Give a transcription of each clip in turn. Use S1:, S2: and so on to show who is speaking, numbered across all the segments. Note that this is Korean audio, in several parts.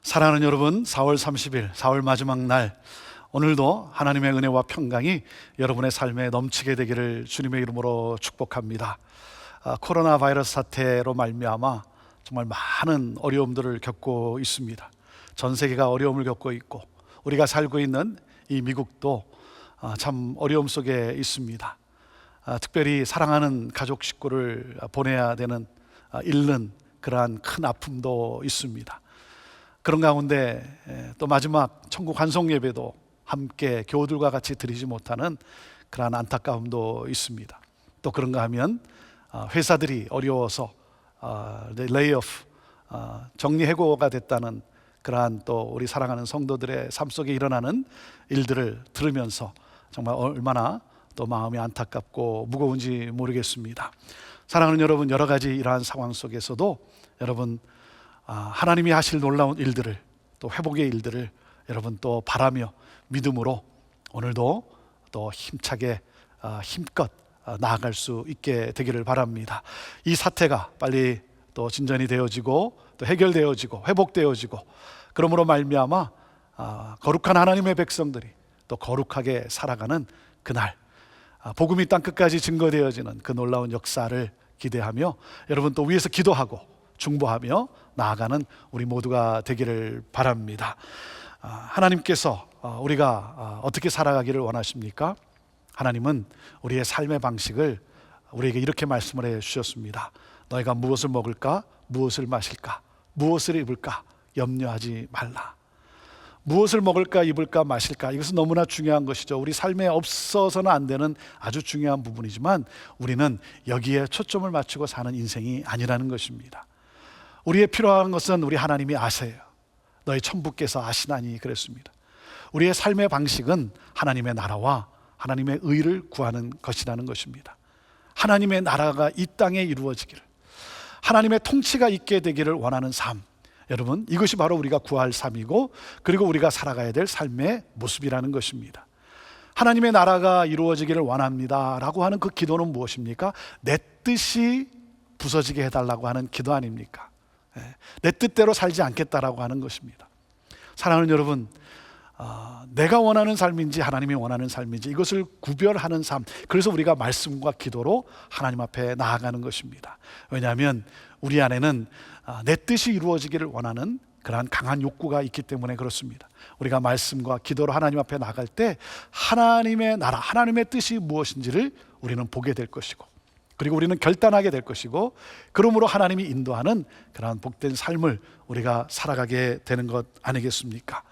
S1: 사랑하는 여러분, 4월 30일, 4월 마지막 날, 오늘도 하나님의 은혜와 평강이 여러분의 삶에 넘치게 되기를 주님의 이름으로 축복합니다. 코로나 바이러스 사태로 말미암아 정말 많은 어려움들을 겪고 있습니다. 전 세계가 어려움을 겪고 있고 우리가 살고 있는 이 미국도 참 어려움 속에 있습니다. 특별히 사랑하는 가족 식구를 보내야 되는, 잃는 그러한 큰 아픔도 있습니다. 그런 가운데 또 마지막 천국 환송 예배도 함께 교우들과 같이 드리지 못하는 그러한 안타까움도 있습니다. 또 그런가 하면 회사들이 어려워서 레이오프, 정리해고가 됐다는 그러한 또 우리 사랑하는 성도들의 삶 속에 일어나는 일들을 들으면서 정말 얼마나 또 마음이 안타깝고 무거운지 모르겠습니다. 사랑하는 여러분, 여러 가지 이러한 상황 속에서도 여러분 하나님이 하실 놀라운 일들을, 또 회복의 일들을 여러분 또 바라며 믿음으로 오늘도 또 힘차게 힘껏 나아갈 수 있게 되기를 바랍니다. 이 사태가 빨리 또 진전이 되어지고 또 해결되어지고 회복되어지고, 그러므로 말미암아 거룩한 하나님의 백성들이 또 거룩하게 살아가는 그날, 복음이 땅끝까지 증거되어지는 그 놀라운 역사를 기대하며 여러분 또 위에서 기도하고 중보하며 나아가는 우리 모두가 되기를 바랍니다. 하나님께서 우리가 어떻게 살아가기를 원하십니까? 하나님은 우리의 삶의 방식을 우리에게 이렇게 말씀을 해 주셨습니다. 너희가 무엇을 먹을까? 무엇을 마실까? 무엇을 입을까? 염려하지 말라. 무엇을 먹을까, 입을까, 마실까, 이것은 너무나 중요한 것이죠. 우리 삶에 없어서는 안 되는 아주 중요한 부분이지만 우리는 여기에 초점을 맞추고 사는 인생이 아니라는 것입니다. 우리의 필요한 것은 우리 하나님이 아세요. 너희 천부께서 아시나니 그랬습니다. 우리의 삶의 방식은 하나님의 나라와 하나님의 의를 구하는 것이라는 것입니다. 하나님의 나라가 이 땅에 이루어지기를, 하나님의 통치가 있게 되기를 원하는 삶, 여러분 이것이 바로 우리가 구할 삶이고 그리고 우리가 살아가야 될 삶의 모습이라는 것입니다. 하나님의 나라가 이루어지기를 원합니다 라고 하는 그 기도는 무엇입니까? 내 뜻이 부서지게 해달라고 하는 기도 아닙니까? 내 뜻대로 살지 않겠다라고 하는 것입니다. 사랑하는 여러분, 내가 원하는 삶인지 하나님이 원하는 삶인지 이것을 구별하는 삶, 그래서 우리가 말씀과 기도로 하나님 앞에 나아가는 것입니다. 왜냐하면 우리 안에는 내 뜻이 이루어지기를 원하는 그러한 강한 욕구가 있기 때문에 그렇습니다. 우리가 말씀과 기도로 하나님 앞에 나갈 때 하나님의 나라, 하나님의 뜻이 무엇인지를 우리는 보게 될 것이고, 그리고 우리는 결단하게 될 것이고, 그러므로 하나님이 인도하는 그러한 복된 삶을 우리가 살아가게 되는 것 아니겠습니까?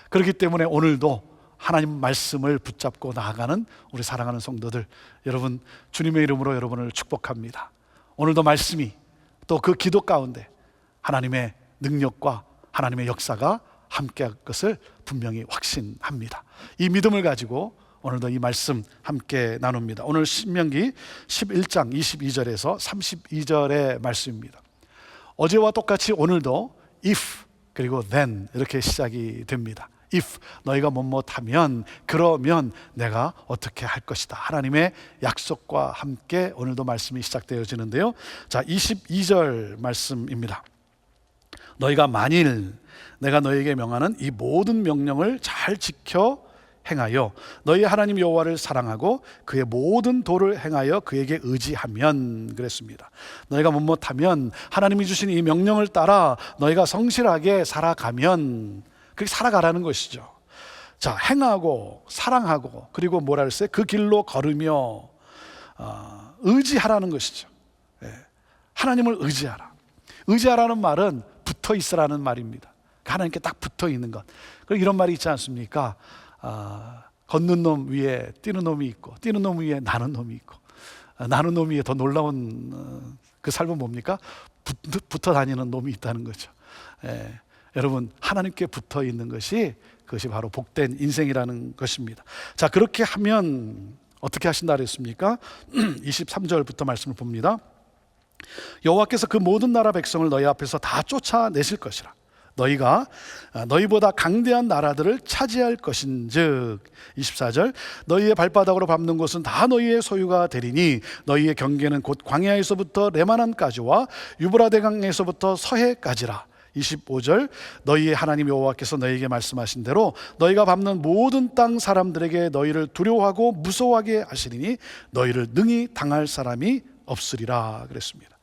S1: 그렇기 때문에 오늘도 하나님 말씀을 붙잡고 나아가는 우리 사랑하는 성도들, 여러분 주님의 이름으로 여러분을 축복합니다. 오늘도 말씀이 또 그 기도 가운데 하나님의 능력과 하나님의 역사가 함께할 것을 분명히 확신합니다. 이 믿음을 가지고 오늘도 이 말씀 함께 나눕니다. 오늘 신명기 11장 22절에서 32절의 말씀입니다. 어제와 똑같이 오늘도 if 그리고 then 이렇게 시작이 됩니다. if 너희가 뭐뭐하면, 그러면 내가 어떻게 할 것이다. 하나님의 약속과 함께 오늘도 말씀이 시작되어지는데요. 자, 22절 말씀입니다. 너희가 만일 내가 너희에게 명하는 이 모든 명령을 잘 지켜 행하여 너희 하나님 여호와를 사랑하고 그의 모든 도를 행하여 그에게 의지하면, 그랬습니다. 너희가 못하면 하나님이 주신 이 명령을 따라 너희가 성실하게 살아가면, 그렇게 살아가라는 것이죠. 자, 행하고 사랑하고 그리고 뭐라 그랬어요? 그 길로 걸으며 의지하라는 것이죠. 하나님을 의지하라. 의지하라는 말은 붙어 있으라는 말입니다. 하나님께 딱 붙어 있는 것. 그리고 이런 말이 있지 않습니까? 걷는 놈 위에 뛰는 놈이 있고 뛰는 놈 위에 나는 놈이 있고, 나는 놈 위에 더 놀라운 그 삶은 뭡니까? 붙어 다니는 놈이 있다는 거죠. 여러분 하나님께 붙어 있는 것이, 그것이 바로 복된 인생이라는 것입니다. 자, 그렇게 하면 어떻게 하신다 그랬습니까? 23절부터 말씀을 봅니다. 여호와께서 그 모든 나라 백성을 너희 앞에서 다 쫓아내실 것이라. 너희가 너희보다 강대한 나라들을 차지할 것인즉, 24절 너희의 발바닥으로 밟는 곳은 다 너희의 소유가 되리니 너희의 경계는 곧 광야에서부터 레바논까지와 유브라데 강에서부터 서해까지라. 25절 너희의 하나님 여호와께서 너희에게 말씀하신 대로 너희가 밟는 모든 땅 사람들에게 너희를 두려워하고 무서워하게 하시리니 너희를 능히 당할 사람이 없으리라 그랬습니다.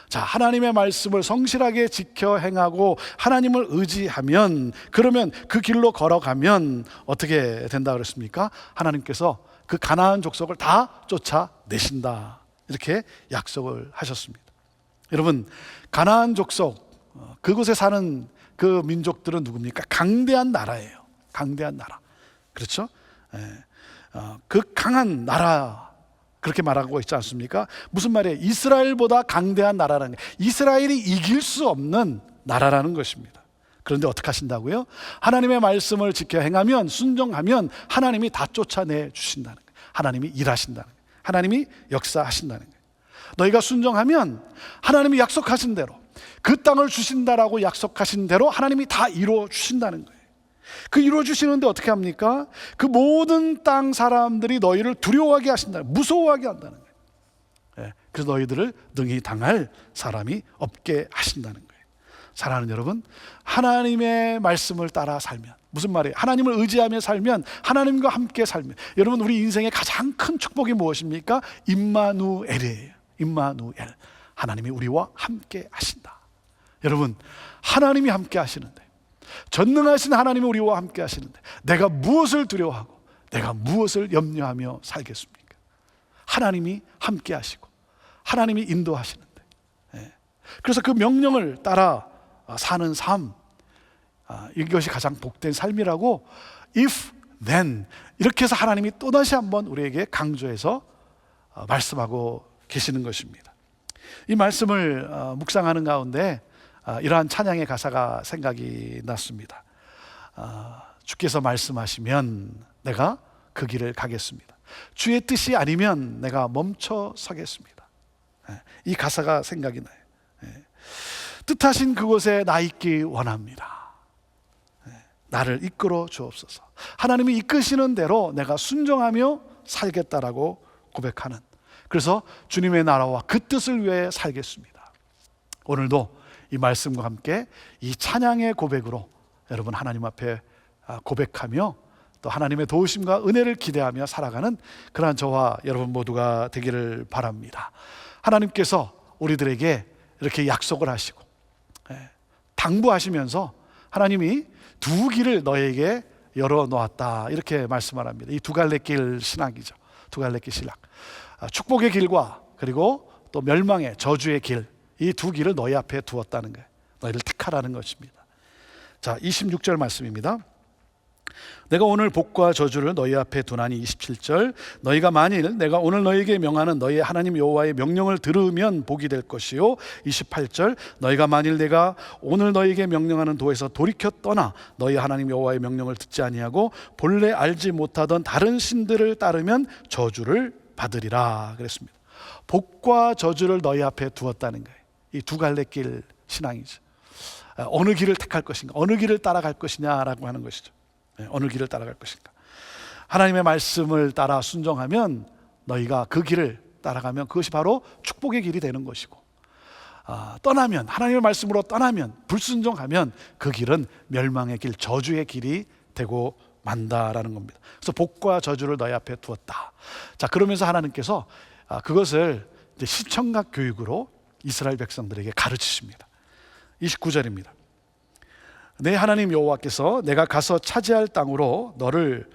S1: 자, 하나님의 말씀을 성실하게 지켜 행하고 하나님을 의지하면, 그러면 그 길로 걸어가면 어떻게 된다 그랬습니까? 하나님께서 그 가나안 족속을 다 쫓아내신다, 이렇게 약속을 하셨습니다. 여러분, 가나안 족속, 그곳에 사는 그 민족들은 누굽니까? 강대한 나라예요. 강대한 나라. 그렇죠? 그 강한 나라, 그렇게 말하고 있지 않습니까? 무슨 말이에요? 이스라엘보다 강대한 나라라는 거예요. 이스라엘이 이길 수 없는 나라라는 것입니다. 그런데 어떻게 하신다고요? 하나님의 말씀을 지켜 행하면, 순종하면 하나님이 다 쫓아내 주신다는 거예요. 하나님이 일하신다는 거예요. 하나님이 역사하신다는 거예요. 너희가 순종하면 하나님이 약속하신 대로, 그 땅을 주신다라고 약속하신 대로 하나님이 다 이루어 주신다는 거예요. 그 이루어 주시는데 어떻게 합니까? 그 모든 땅 사람들이 너희를 두려워하게 하신다, 무서워하게 한다는 거예요. 그래서 너희들을 능히 당할 사람이 없게 하신다는 거예요. 사랑하는 여러분, 하나님의 말씀을 따라 살면, 무슨 말이에요? 하나님을 의지하며 살면, 하나님과 함께 살면, 여러분, 우리 인생의 가장 큰 축복이 무엇입니까? 임마누엘이에요. 임마누엘, 하나님이 우리와 함께 하신다. 여러분, 하나님이 함께 하시는데, 전능하신 하나님이 우리와 함께 하시는데 내가 무엇을 두려워하고 내가 무엇을 염려하며 살겠습니까? 하나님이 함께 하시고 하나님이 인도하시는데, 그래서 그 명령을 따라 사는 삶, 이것이 가장 복된 삶이라고 if, then, 이렇게 해서 하나님이 또다시 한번 우리에게 강조해서 말씀하고 계시는 것입니다. 이 말씀을 묵상하는 가운데 이러한 찬양의 가사가 생각이 났습니다. 주께서 말씀하시면 내가 그 길을 가겠습니다. 주의 뜻이 아니면 내가 멈춰 서겠습니다. 이 가사가 생각이 나요. 뜻하신 그곳에 나 있기 원합니다. 나를 이끌어 주옵소서. 하나님이 이끄시는 대로 내가 순종하며 살겠다라고 고백하는, 그래서 주님의 나라와 그 뜻을 위해 살겠습니다. 오늘도 이 말씀과 함께 이 찬양의 고백으로 여러분 하나님 앞에 고백하며 또 하나님의 도우심과 은혜를 기대하며 살아가는 그러한 저와 여러분 모두가 되기를 바랍니다. 하나님께서 우리들에게 이렇게 약속을 하시고 당부하시면서 하나님이 두 길을 너에게 열어놓았다, 이렇게 말씀을 합니다. 이 두 갈래 길 신학이죠. 두 갈래 길 신학, 축복의 길과 그리고 또 멸망의 저주의 길, 이 두 길을 너희 앞에 두었다는 거예요. 너희를 택하라는 것입니다. 자, 26절 말씀입니다. 내가 오늘 복과 저주를 너희 앞에 두나니, 27절 너희가 만일 내가 오늘 너희에게 명하는 너희 하나님 여호와의 명령을 들으면 복이 될 것이요, 28절 너희가 만일 내가 오늘 너희에게 명령하는 도에서 돌이켜 떠나 너희 하나님 여호와의 명령을 듣지 아니하고 본래 알지 못하던 다른 신들을 따르면 저주를 받으리라 그랬습니다. 복과 저주를 너희 앞에 두었다는 거예요. 이 두 갈래 길 신앙이죠. 어느 길을 택할 것인가, 어느 길을 따라갈 것이냐라고 하는 것이죠. 어느 길을 따라갈 것인가. 하나님의 말씀을 따라 순종하면, 너희가 그 길을 따라가면 그것이 바로 축복의 길이 되는 것이고, 떠나면, 하나님의 말씀으로 떠나면, 불순종하면 그 길은 멸망의 길, 저주의 길이 되고 만다라는 겁니다. 그래서 복과 저주를 너희 앞에 두었다. 자, 그러면서 하나님께서 그것을 이제 시청각 교육으로 이스라엘 백성들에게 가르치십니다. 29절입니다. 내 하나님 여호와께서 내가 가서 차지할 땅으로 너를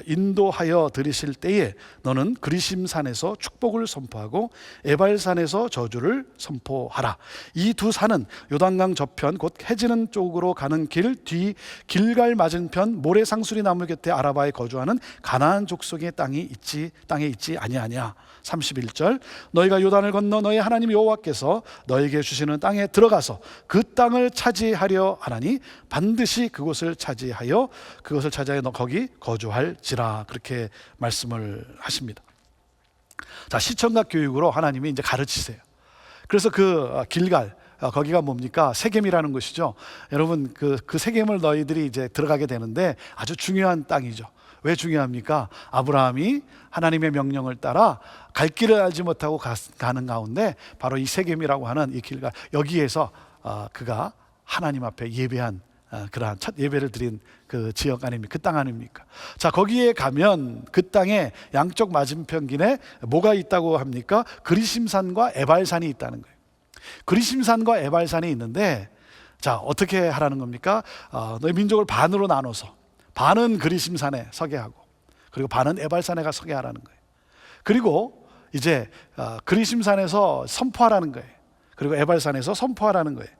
S1: 인도하여 들이실 때에 너는 그리심산에서 축복을 선포하고 에발산에서 저주를 선포하라. 이 두 산은 요단강 저편 곧 해지는 쪽으로 가는 길 뒤 길갈 맞은편 모래상수리 나무 곁에 아라바에 거주하는 가나안 족속의 땅에 있지 아니하냐. 31절 너희가 요단을 건너 너희 하나님 여호와께서 너희에게 주시는 땅에 들어가서 그 땅을 차지하려 하나니 반드시 그것을 차지하여 너 거기 거주할지라, 그렇게 말씀을 하십니다. 자, 시청각 교육으로 하나님이 이제 가르치세요. 그래서 그 길갈, 거기가 뭡니까? 세겜이라는 것이죠. 여러분, 그 세겜을 너희들이 이제 들어가게 되는데 아주 중요한 땅이죠. 왜 중요합니까? 아브라함이 하나님의 명령을 따라 갈 길을 알지 못하고 가는 가운데 바로 이 세겜이라고 하는 이 길과 여기에서 그가 하나님 앞에 예배한 그러한 첫 예배를 드린 그 지역 아닙니까? 그 땅 아닙니까? 자, 거기에 가면 그 땅에 양쪽 맞은편길에 뭐가 있다고 합니까? 그리심산과 에발산이 있다는 거예요. 그리심산과 에발산이 있는데, 자, 어떻게 하라는 겁니까? 너희 민족을 반으로 나눠서 반은 그리심산에 서게 하고, 그리고 반은 에발산에 가 서게 하라는 거예요. 그리고 이제 그리심산에서 선포하라는 거예요. 그리고 에발산에서 선포하라는 거예요.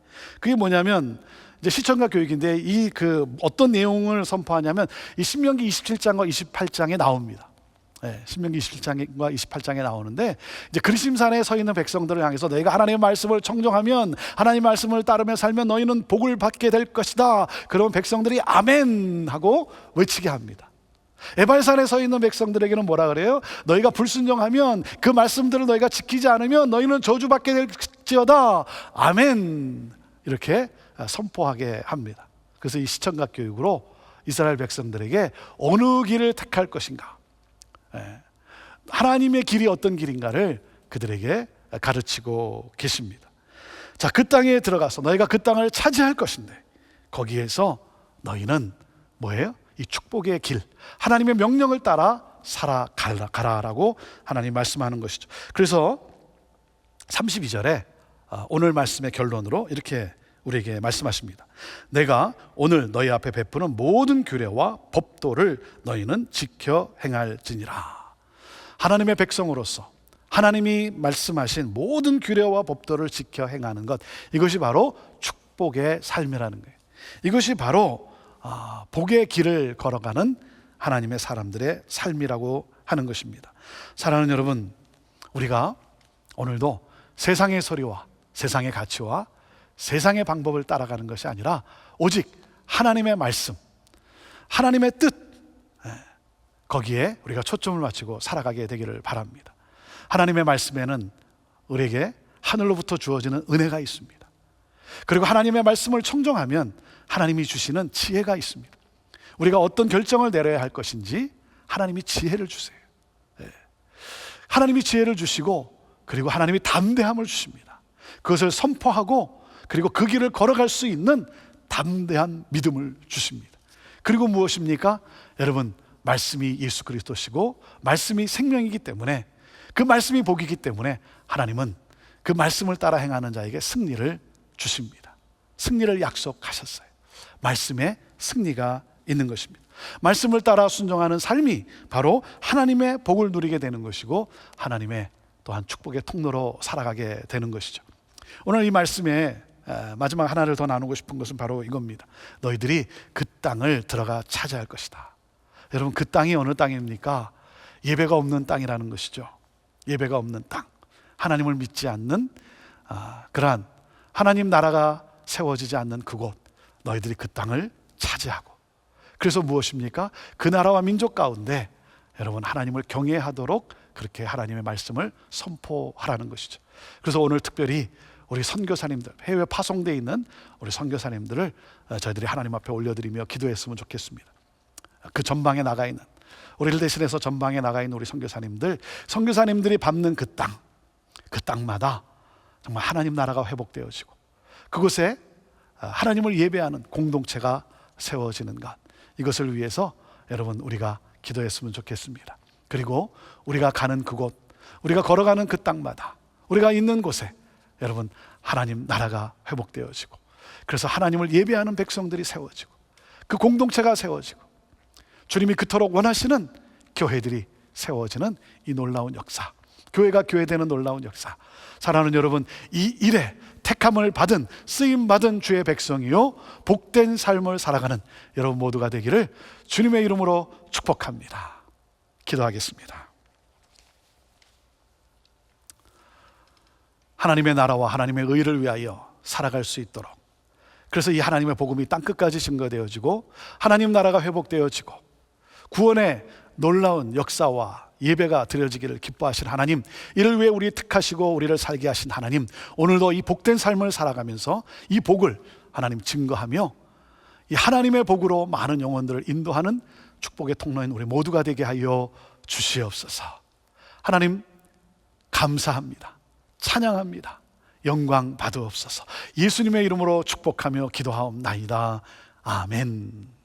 S1: 그게 뭐냐면 이제 시청각 교육인데, 이 어떤 내용을 선포하냐면 이 신명기 27장과 28장에 나옵니다. 신명기 27장과 28장에 나오는데, 이제 그리심산에 서 있는 백성들을 향해서 너희가 하나님의 말씀을 청종하면, 하나님의 말씀을 따르며 살면 너희는 복을 받게 될 것이다. 그러면 백성들이 아멘 하고 외치게 합니다. 에발산에 서 있는 백성들에게는 뭐라 그래요? 너희가 불순종하면, 그 말씀들을 너희가 지키지 않으면 너희는 저주받게 될지어다. 아멘. 이렇게 선포하게 합니다. 그래서 이 시청각 교육으로 이스라엘 백성들에게 어느 길을 택할 것인가, 하나님의 길이 어떤 길인가를 그들에게 가르치고 계십니다. 자, 그 땅에 들어가서 너희가 그 땅을 차지할 것인데, 거기에서 너희는 뭐예요? 이 축복의 길, 하나님의 명령을 따라 살아가라라고 하나님 말씀하는 것이죠. 그래서 32절에 오늘 말씀의 결론으로 이렇게 우리에게 말씀하십니다. 내가 오늘 너희 앞에 베푸는 모든 규례와 법도를 너희는 지켜 행할지니라. 하나님의 백성으로서 하나님이 말씀하신 모든 규례와 법도를 지켜 행하는 것, 이것이 바로 축복의 삶이라는 거예요. 이것이 바로 복의 길을 걸어가는 하나님의 사람들의 삶이라고 하는 것입니다. 사랑하는 여러분, 우리가 오늘도 세상의 소리와 세상의 가치와 세상의 방법을 따라가는 것이 아니라 오직 하나님의 말씀, 하나님의 뜻, 거기에 우리가 초점을 맞추고 살아가게 되기를 바랍니다. 하나님의 말씀에는 우리에게 하늘로부터 주어지는 은혜가 있습니다. 그리고 하나님의 말씀을 청종하면 하나님이 주시는 지혜가 있습니다. 우리가 어떤 결정을 내려야 할 것인지 하나님이 지혜를 주세요. 하나님이 지혜를 주시고, 그리고 하나님이 담대함을 주십니다. 그것을 선포하고, 그리고 그 길을 걸어갈 수 있는 담대한 믿음을 주십니다. 그리고 무엇입니까? 여러분, 말씀이 예수 그리스도시고 말씀이 생명이기 때문에, 그 말씀이 복이기 때문에 하나님은 그 말씀을 따라 행하는 자에게 승리를 주십니다. 승리를 약속하셨어요. 말씀에 승리가 있는 것입니다. 말씀을 따라 순종하는 삶이 바로 하나님의 복을 누리게 되는 것이고, 하나님의 또한 축복의 통로로 살아가게 되는 것이죠. 오늘 이 말씀에 마지막 하나를 더 나누고 싶은 것은 바로 이겁니다. 너희들이 그 땅을 들어가 차지할 것이다. 여러분, 그 땅이 어느 땅입니까? 예배가 없는 땅이라는 것이죠. 예배가 없는 땅, 하나님을 믿지 않는 그러한 하나님 나라가 세워지지 않는 그곳, 너희들이 그 땅을 차지하고, 그래서 무엇입니까? 그 나라와 민족 가운데 여러분 하나님을 경외하도록 그렇게 하나님의 말씀을 선포하라는 것이죠. 그래서 오늘 특별히 우리 선교사님들, 해외 파송되어 있는 우리 선교사님들을 저희들이 하나님 앞에 올려드리며 기도했으면 좋겠습니다. 그 전방에 나가 있는, 우리를 대신해서 전방에 나가 있는 우리 선교사님들이 밟는 그 땅, 그 땅마다 정말 하나님 나라가 회복되어지고, 그곳에 하나님을 예배하는 공동체가 세워지는 것, 이것을 위해서 여러분 우리가 기도했으면 좋겠습니다. 그리고 우리가 가는 그곳, 우리가 걸어가는 그 땅마다, 우리가 있는 곳에 여러분 하나님 나라가 회복되어지고, 그래서 하나님을 예배하는 백성들이 세워지고, 그 공동체가 세워지고, 주님이 그토록 원하시는 교회들이 세워지는 이 놀라운 역사, 교회가 교회되는 놀라운 역사. 사랑하는 여러분, 이 일에 택함을 받은, 쓰임받은 주의 백성이요 복된 삶을 살아가는 여러분 모두가 되기를 주님의 이름으로 축복합니다. 기도하겠습니다. 하나님의 나라와 하나님의 의를 위하여 살아갈 수 있도록, 그래서 이 하나님의 복음이 땅끝까지 증거되어지고 하나님 나라가 회복되어지고 구원의 놀라운 역사와 예배가 드려지기를 기뻐하신 하나님, 이를 위해 우리 택하시고 우리를 살게 하신 하나님, 오늘도 이 복된 삶을 살아가면서 이 복을 하나님 증거하며 이 하나님의 복으로 많은 영혼들을 인도하는 축복의 통로인 우리 모두가 되게 하여 주시옵소서. 하나님 감사합니다. 찬양합니다. 영광 받으옵소서. 예수님의 이름으로 축복하며 기도하옵나이다. 아멘.